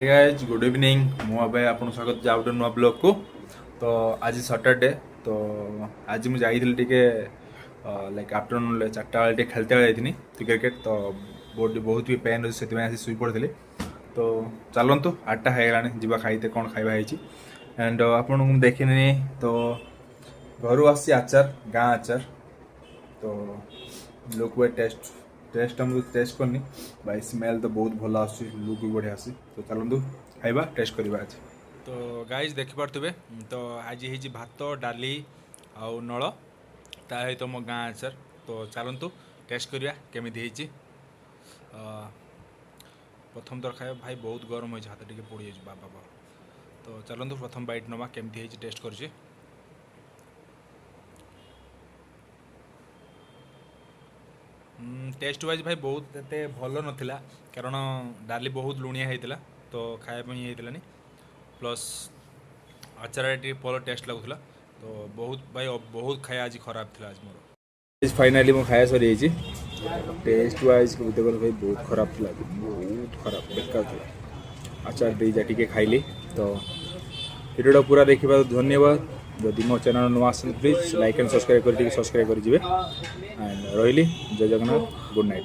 Guys good evening मुझे आपको स्वागत जाऊँ गोटे नुआ ब्लॉग को। तो आज सैटरडे तो आज मुझे जाइए लाइक आफ्टरनून 4टा बेले खेलते जाइए तो क्रिकेट तो बहुत भी पेन अच्छे से शुई पड़ी। तो चलतु 8टा होगा जी खाइते कौन खाଇବା है एंड आपन देखनी तो घर आसी आचार गाँ आचार तो लोक टेस्ट टेस्ट मुझे टेस्ट करनी भाई स्मेल तो बहुत भल आस लुक भी बढ़िया आसी। तो चलतु खाइबा टेस्ट करवा आज। तो गाइज देखिपे तो आज ही भात डाली आउ नल ता सहित मो गाँ आचार। तो चलतु टेस्ट करवा केमी प्रथम थर खाए भाई बहुत गरम हो हाथ टे पड़ जाए बाबा। तो चलतु प्रथम बैट नवा केमती टेस्ट कर टेस्ट वाइज भाई बहुत एते भल नाला कारण डाली बहुत लुणिया होता तो खायापी होता प्लस आचार भल टेस्ट लगुला। तो बहुत भाई बहुत खाया आज खराब थी आज मोर फाइनाली मो खाया सरी टेस्ट वाइज कहते गले भाई बहुत खराब थी बहुत खराब बेकार था आचार दे जाके खाइली। तो भिडियो पूरा देखा धन्यवाद। जदि मो चैनल नुआ आस प्लीज लाइक एंड सब्सक्राइब कर सब्सक्राइब कर एंड रही जय जगन्नाथ गुड नाइट।